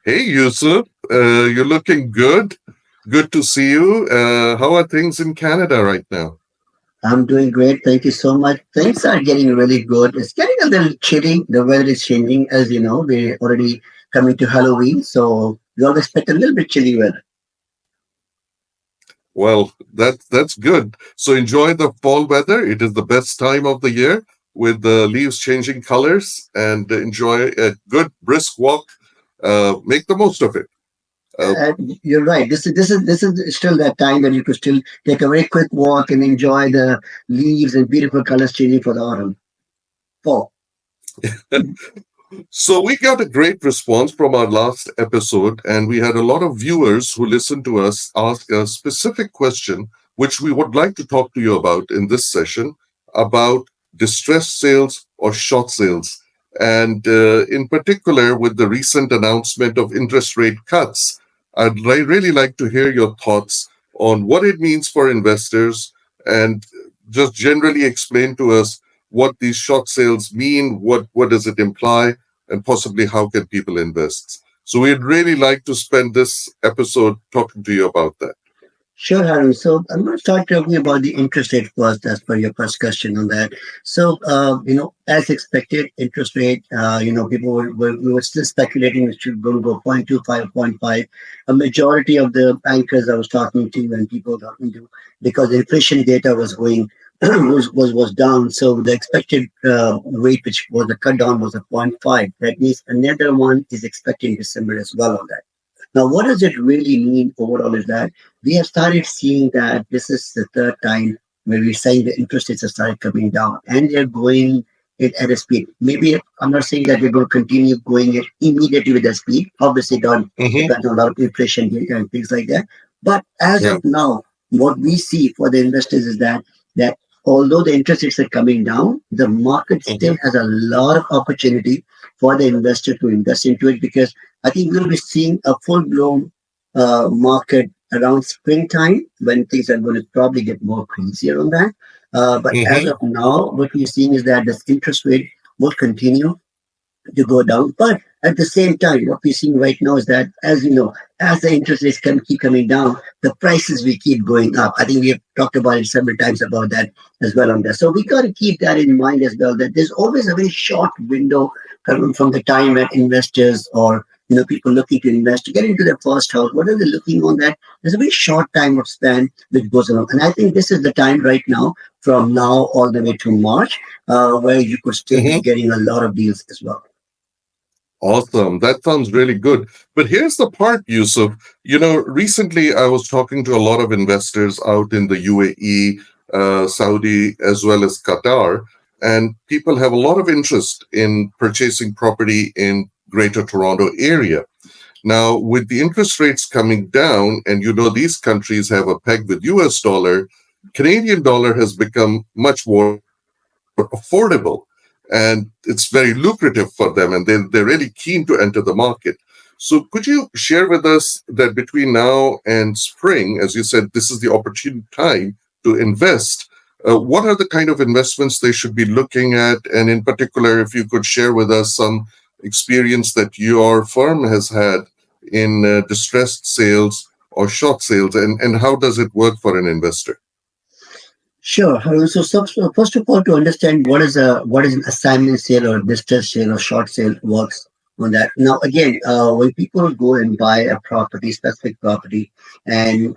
Hey, Yousaf, you're looking good. Good to see you. How are things in Canada right now? I'm doing great. Thank you so much. Things are getting really good. It's getting a little chilly. The weather is changing. As you know, we're already coming to Halloween, so we all expect a little bit chilly weather. Well, that's good. So enjoy the fall weather. It is the best time of the year with the leaves changing colors, and enjoy a good brisk walk. Make the most of it. Uh, You're right. This is still that time that you could still take a very quick walk and enjoy the leaves and beautiful colors changing for the autumn. Fall. So we got a great response from our last episode, and we had a lot of viewers who listened to us ask a specific question, which we would like to talk to you about in this session about distressed sales or short sales. And in particular, with the recent announcement of interest rate cuts, really like to hear your thoughts on what it means for investors and just generally explain to us what these short sales mean, what does it imply, and possibly how can people invest. So we'd really like to spend this episode talking to you about that. Sure, Haroon. So I'm going to start talking about the interest rate first, as per your first question on that. So, as expected, interest rate, people we were still speculating it should go 0.25, zero point 0.5. A majority of the bankers I was talking to and people talking to, because the inflation data was going, was down. So the expected rate, which was the cut down, was a zero point 0.5. That means another one is expected in December as well on that. Now, what does it really mean overall is that we have started seeing that this is the third time where we're saying the interest rates have started coming down and they're going it at a speed. Maybe I'm not saying that we're going to continue going it immediately with that speed. Obviously, it all Hmm. depends on a lot of inflation data and things like that. But as Yeah. of now, what we see for the investors is that although the interest rates are coming down, the market still Hmm. has a lot of opportunity for the investor to invest into it because I think we'll be seeing a full blown market around springtime when things are going to probably get more crazier on that. But as Hmm. of now, what we're seeing is that this interest rate will continue to go down. But at the same time, what we're seeing right now is that, as you know, as the interest rates keep coming down, the prices will keep going up. I think we have talked about it several times about that as well on that. So we got to keep that in mind as well, that there's always a very short window coming from the time when investors or people looking to invest to get into their first house. What are they looking on that? There's a very short time of span which goes along. And I think this is the time right now, from now all the way to March, where you could still be Hmm. getting a lot of deals as well. Awesome. That sounds really good. But here's the part, Yusuf. Recently I was talking to a lot of investors out in the UAE, Saudi, as well as Qatar, and people have a lot of interest in purchasing property in Greater Toronto area. Now, with the interest rates coming down, and these countries have a peg with US dollar, Canadian dollar has become much more affordable. And it's very lucrative for them, and they're really keen to enter the market. So, could you share with us that between now and spring, as you said, this is the opportune time to invest? What are the kind of investments they should be looking at? And in particular, if you could share with us some experience that your firm has had in distressed sales or short sales, and how does it work for an investor? Sure. Haroon. So first of all, to understand what is an assignment sale or distress sale or short sale works on that. Now, again, when people go and buy a property, specific property, and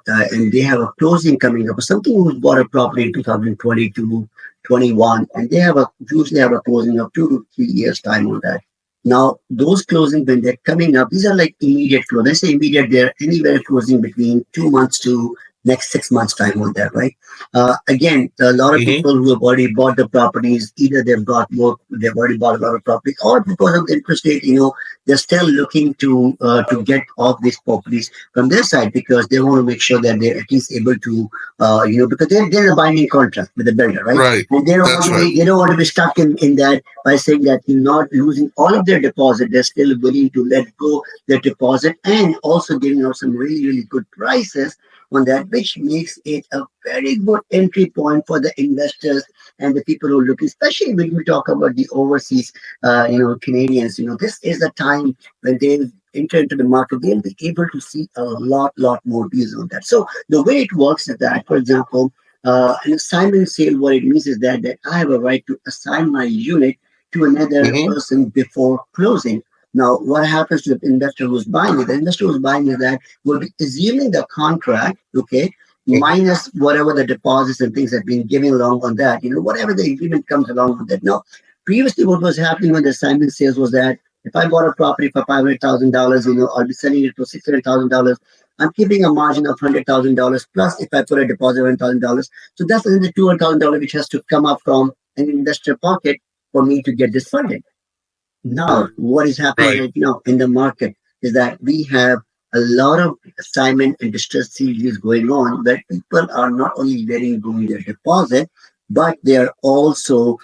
they have a closing coming up, or something who bought a property in 2022, 21, and they usually have a closing of 2 to 3 years time on that. Now, those closing when they're coming up, these are like immediate close. They say immediate, they're anywhere closing between 2 months to next 6 months time on that, right? Again, a lot of Hmm. people who have already bought the properties, either they've already bought a lot of property, or because of the interest rate, they're still looking to get off these properties from their side because they want to make sure that they're at least able to, because they're in a binding contract with the builder, right? Right. And That's right. they don't want to be stuck in that by saying that you're not losing all of their deposit. They're still willing to let go their deposit and also giving out some really, really good prices on that, which makes it a very good entry point for the investors and the people who look, especially when we talk about the overseas, Canadians. This is the time when they enter into the market, they'll be able to see a lot more deals on that. So the way it works is that, for example, an assignment sale, what it means is that I have a right to assign my unit to another Hmm. person before closing. Now, what happens to the investor who's buying it? The investor who's buying it that will be assuming the contract, okay, minus whatever the deposits and things have been given along on that, whatever the agreement comes along with that. Now, previously, what was happening when the assignment sales was that if I bought a property for $500,000, I'll be selling it for $600,000. I'm keeping a margin of $100,000 plus if I put a deposit of $1,000. So that's another $200,000 which has to come up from an investor pocket for me to get this funded. Now, what is happening Right. right now in the market is that we have a lot of assignment and distress series going on where people are not only letting go their deposit, but they are also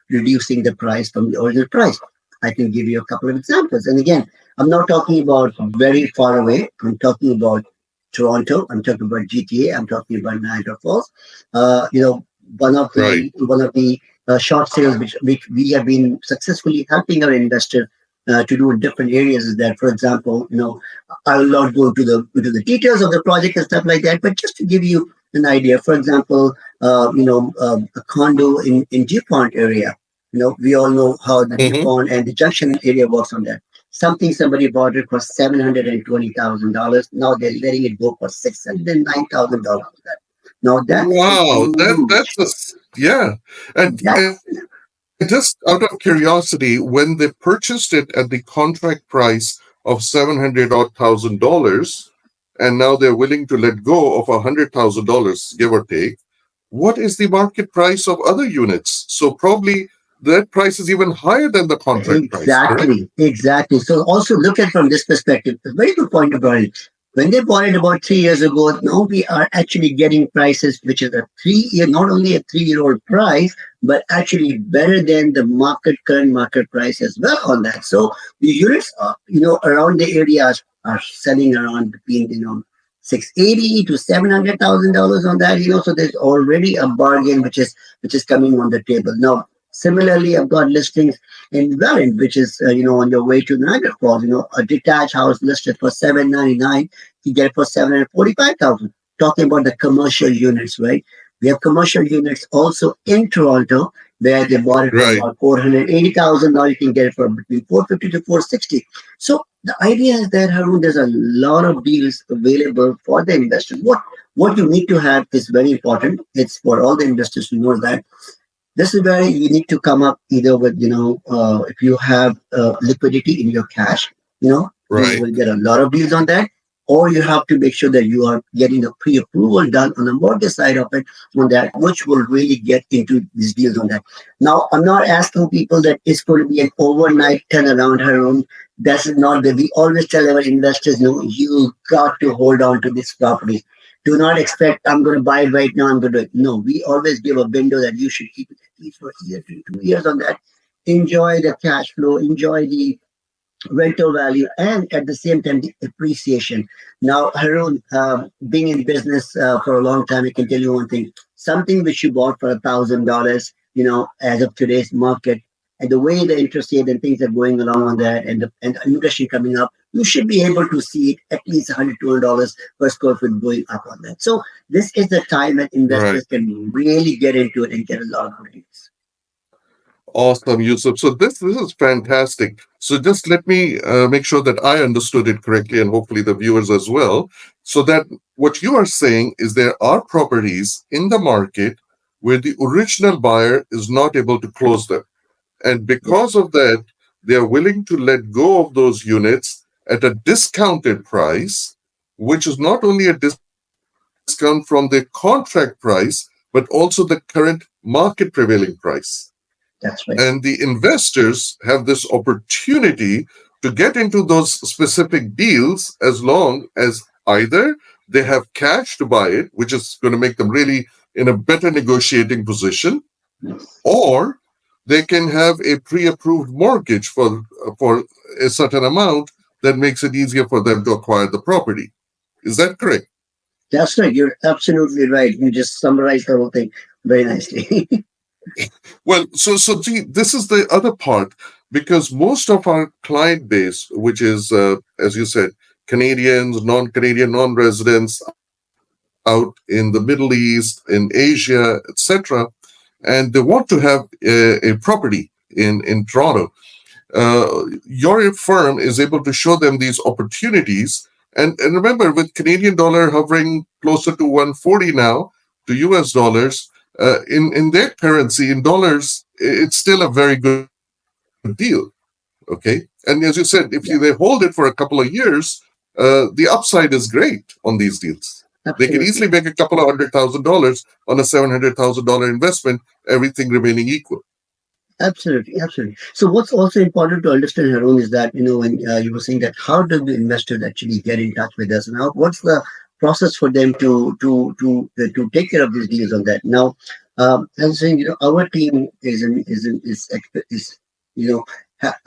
reducing the price from the original price. I can give you a couple of examples. And again, I'm not talking about very far away. I'm talking about Toronto. I'm talking about GTA. I'm talking about Niagara Falls. One of Right. the short sales which we have been successfully helping our investors to do in different areas is that, for example, I will not go into the details of the project and stuff like that, but just to give you an idea, for example, a condo in Dupont area. We all know how the Hmm. Dupont and the Junction area works on that. Something somebody bought it for $720,000. Now they're letting it go for $609,000. Now that's Wow, huge. yeah. And That's just out of curiosity, when they purchased it at the contract price of $700,000, and now they're willing to let go of $100,000, give or take, what is the market price of other units? So probably that price is even higher than the contract price, correct? exactly. So also look at from this perspective. A very good point about it. When they bought it about 3 years ago, now we are actually getting prices which is a 3 year, not only a 3 year old price, but actually better than the current market price as well on that. So the units, around the areas are selling around between 680 to $700,000 on that. So there's already a bargain which is coming on the table now. Similarly, I've got listings in Welland, which is on your way to Niagara Falls. A detached house listed for $799, you get it for $745,000. Talking about the commercial units, right? We have commercial units also in Toronto where they bought it for Right. about $480,000. Now you can get it for between 450 to 460. So the idea is that Haroon, there's a lot of deals available for the investors. What you need to have is very important. It's for all the investors to know that this is where you need to come up either with, if you have liquidity in your cash, you Right. will get a lot of deals on that. Or you have to make sure that you are getting a pre-approval done on the mortgage side of it on that, which will really get into these deals on that. Now, I'm not asking people that it's going to be an overnight turnaround, Haroon. That's not the, we always tell our investors, you got to hold on to this property. Do not expect I'm going to buy it right now. I'm going to no. We always give a window that you should keep it at least for a year to 2 years on that. Enjoy the cash flow, enjoy the rental value, and at the same time the appreciation. Now, Haroon, being in business for a long time, I can tell you one thing: something which you bought for $1,000, as of today's market, and the way the interest rate and things are going along on that, and the industry coming up, you should be able to see it at least $100, $200 per square foot going up on that. So this is the time that Right. investors can really get into it and get a lot of returns. Awesome, Yusuf. So this is fantastic. So just let me make sure that I understood it correctly, and hopefully the viewers as well. So that what you are saying is there are properties in the market where the original buyer is not able to close them, and because of that, they are willing to let go of those units at a discounted price, which is not only a discount from the contract price, but also the current market prevailing price. That's And right. the investors have this opportunity to get into those specific deals as long as either they have cash to buy it, which is going to make them really in a better negotiating position, Yes. or they can have a pre-approved mortgage for a certain amount that makes it easier for them to acquire the property. Is that correct? That's right. You're absolutely right. You just summarized the whole thing very nicely. Well, so see, this is the other part because most of our client base, which is, as you said, Canadians, non-Canadian, non-residents out in the Middle East, in Asia, etc., and they want to have a property in Toronto. Your firm is able to show them these opportunities. And remember, with Canadian dollar hovering closer to 140 now to US dollars, in their currency, in dollars, it's still a very good deal. Okay. And as you said, if they hold it for a couple of years, the upside is great on these deals. They can easily make a Absolutely. couple of $100,000 on a $700,000 investment, everything remaining equal. Absolutely, absolutely. So what's also important to understand, Haroon, is that when you were saying that how do the investors actually get in touch with us, and what's the process for them to take care of these deals on that? Now, as I'm saying, our team is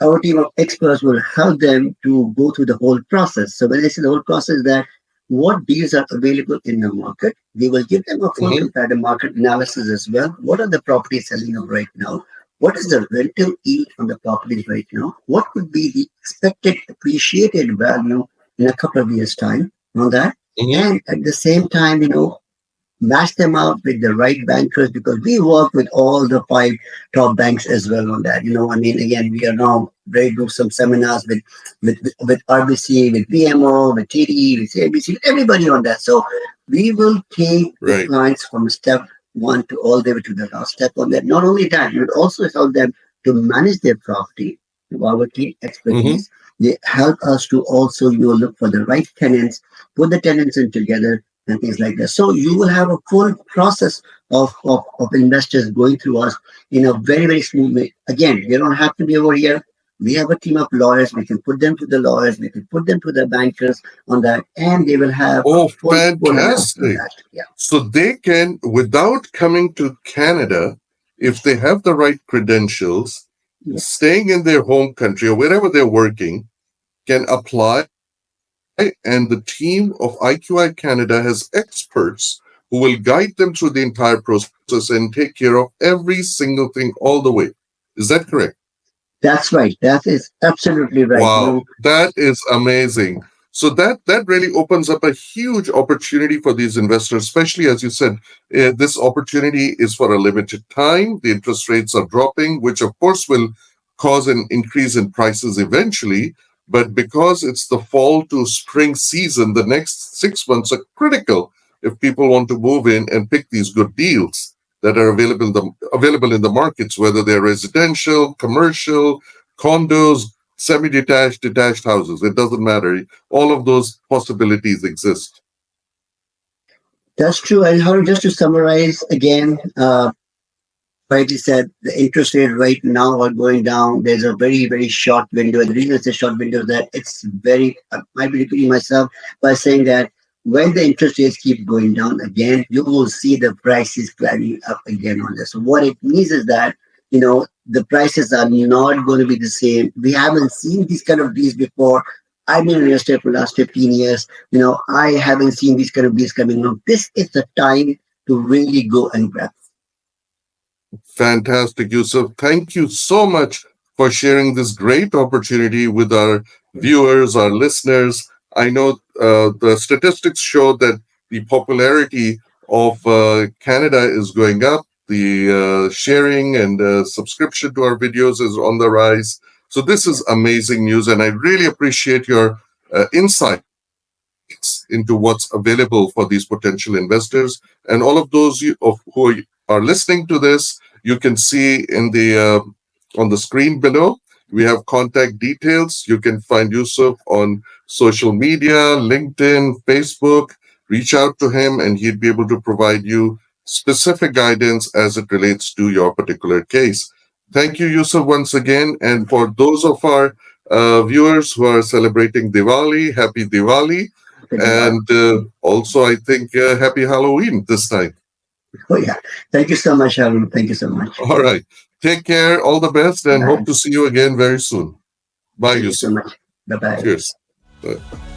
our team of experts will help them to go through the whole process. So when I say the whole process, that what deals are available in the market, we will give them a full Hmm. comparative market analysis as well. What are the properties selling of right now? What is the rental yield on the properties right now? What would be the expected appreciated value in a couple of years' time on that? Hmm. And at the same time, match them up with the right bankers, because we work with all the five top banks as well on that. I mean, again, we are now ready to do some seminars with RBC, with BMO, with TD, with CIBC, with everybody on that. So we will take the Right. clients from step one to all the way to the last step on that. Not only that, we would also help them to manage their property to our team Hmm. expertise. They help us to also look for the right tenants, put the tenants in together, and things like that. So you will have a full process of investors going through us in a very, very smooth way. Again, they don't have to be over here. We have a team of lawyers. We can put them to the lawyers. We can put them to the bankers on that, and they will have a Oh, full analysis on fantastic. that. Yeah, So they can, without coming to Canada, if they have the right credentials, yeah. staying in their home country or wherever they're working, can apply. And the team of IQI Canada has experts who will guide them through the entire process and take care of every single thing all the way. Is that correct? That's right. That is absolutely right. Wow, that is amazing. So that really opens up a huge opportunity for these investors, especially as you said, this opportunity is for a limited time. The interest rates are dropping, which of course will cause an increase in prices eventually. But because it's the fall to spring season, the next 6 months are critical if people want to move in and pick these good deals that are available in the markets, whether they're residential, commercial, condos, semi-detached, detached houses. It doesn't matter. All of those possibilities exist. that's true. And how just to summarize again, rightly said, the interest rate right now are going down. There's a very, very short window. And the reason it's a short window is that it's very, I might be repeating myself by saying that when the interest rates keep going down again, you will see the prices climbing up again on this. So what it means is that, the prices are not going to be the same. We haven't seen these kind of deals before. I've been in real estate for the last 15 years. I haven't seen these kind of deals coming on. This is the time to really go and grab. Fantastic, Yusuf. Thank you so much for sharing this great opportunity with our viewers, our listeners. I know the statistics show that the popularity of Canada is going up. The sharing and subscription to our videos is on the rise. So, this is amazing news, and I really appreciate your insights into what's available for these potential investors. And all of those who are listening to this, you can see in the on the screen below. We have contact details. You can find Yusuf on social media, LinkedIn, Facebook. Reach out to him, and he'd be able to provide you specific guidance as it relates to your particular case. Thank you, Yusuf, once again. And for those of our viewers who are celebrating Diwali, happy Diwali. And also, I think, happy Halloween this time. Oh, yeah. Thank you so much, Haroon. Thank you so much. All right. Take care. All the best and hope Bye. to see you again very soon. Bye, Thank you so Yusuf. much. Bye bye. Cheers. Bye.